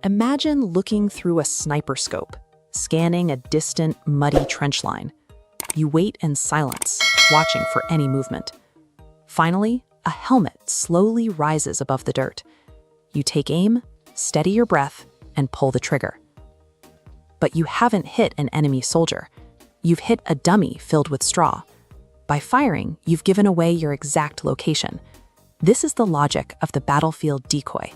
Imagine looking through a sniper scope, scanning a distant, muddy trench line. You wait in silence, watching for any movement. Finally, a helmet slowly rises above the dirt. You take aim, steady your breath, and pull the trigger. But you haven't hit an enemy soldier. You've hit a dummy filled with straw. By firing, you've given away your exact location. This is the logic of the battlefield decoy.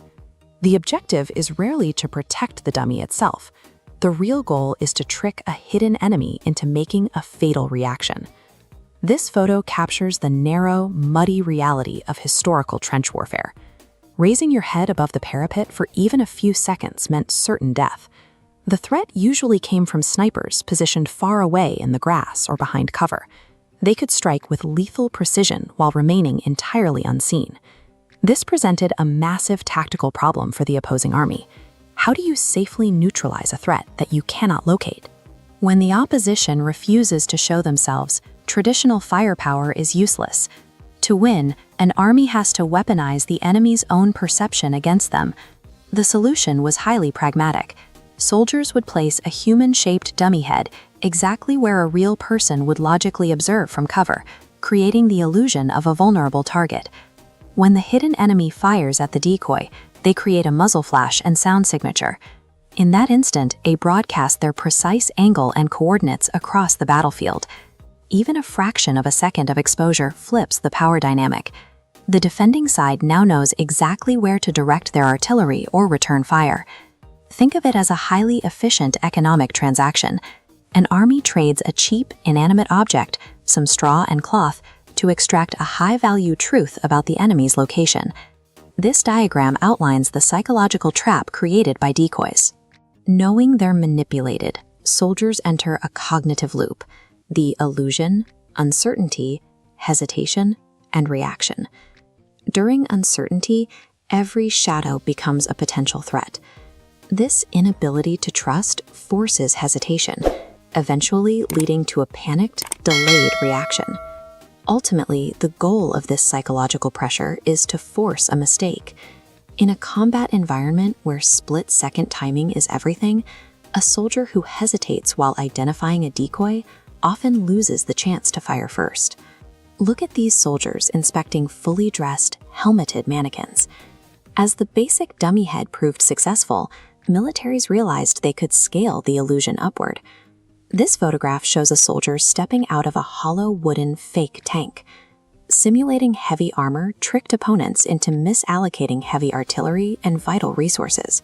The objective is rarely to protect the dummy itself. The real goal is to trick a hidden enemy into making a fatal reaction. This photo captures the narrow, muddy reality of historical trench warfare. Raising your head above the parapet for even a few seconds meant certain death. The threat usually came from snipers positioned far away in the grass or behind cover. They could strike with lethal precision while remaining entirely unseen. This presented a massive tactical problem for the opposing army. How do you safely neutralize a threat that you cannot locate? When the opposition refuses to show themselves, traditional firepower is useless. To win, an army has to weaponize the enemy's own perception against them. The solution was highly pragmatic. Soldiers would place a human-shaped dummy head exactly where a real person would logically observe from cover, creating the illusion of a vulnerable target. When the hidden enemy fires at the decoy, they create a muzzle flash and sound signature. In that instant, they broadcast their precise angle and coordinates across the battlefield. Even a fraction of a second of exposure flips the power dynamic. The defending side now knows exactly where to direct their artillery or return fire. Think of it as a highly efficient economic transaction. An army trades a cheap, inanimate object, some straw and cloth, to extract a high-value truth about the enemy's location. This diagram outlines the psychological trap created by decoys. Knowing they're manipulated, soldiers enter a cognitive loop: the illusion, uncertainty, hesitation, and reaction. During uncertainty, every shadow becomes a potential threat. This inability to trust forces hesitation, eventually leading to a panicked, delayed reaction. Ultimately, the goal of this psychological pressure is to force a mistake. In a combat environment where split-second timing is everything, a soldier who hesitates while identifying a decoy often loses the chance to fire first. Look at these soldiers inspecting fully dressed, helmeted mannequins. As the basic dummy head proved successful, militaries realized they could scale the illusion upward. This photograph shows a soldier stepping out of a hollow wooden fake tank. Simulating heavy armor tricked opponents into misallocating heavy artillery and vital resources.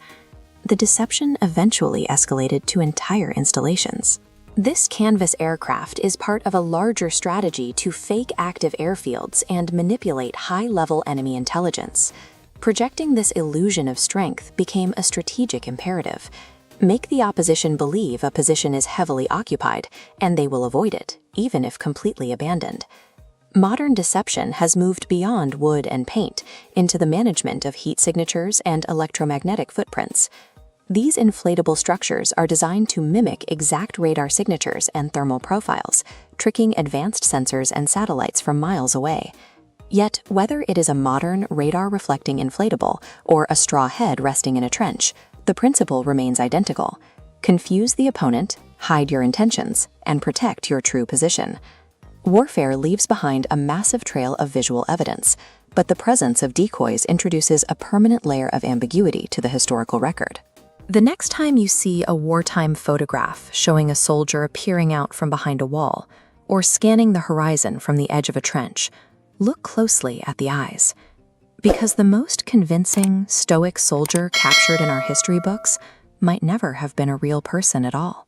The deception eventually escalated to entire installations. This canvas aircraft is part of a larger strategy to fake active airfields and manipulate high-level enemy intelligence. Projecting this illusion of strength became a strategic imperative. Make the opposition believe a position is heavily occupied, and they will avoid it, even if completely abandoned. Modern deception has moved beyond wood and paint into the management of heat signatures and electromagnetic footprints. These inflatable structures are designed to mimic exact radar signatures and thermal profiles, tricking advanced sensors and satellites from miles away. Yet, whether it is a modern radar-reflecting inflatable or a straw head resting in a trench, the principle remains identical. Confuse the opponent, hide your intentions, and protect your true position. Warfare leaves behind a massive trail of visual evidence, but the presence of decoys introduces a permanent layer of ambiguity to the historical record. The next time you see a wartime photograph showing a soldier peering out from behind a wall or scanning the horizon from the edge of a trench, look closely at the eyes. Because the most convincing, stoic soldier captured in our history books might never have been a real person at all.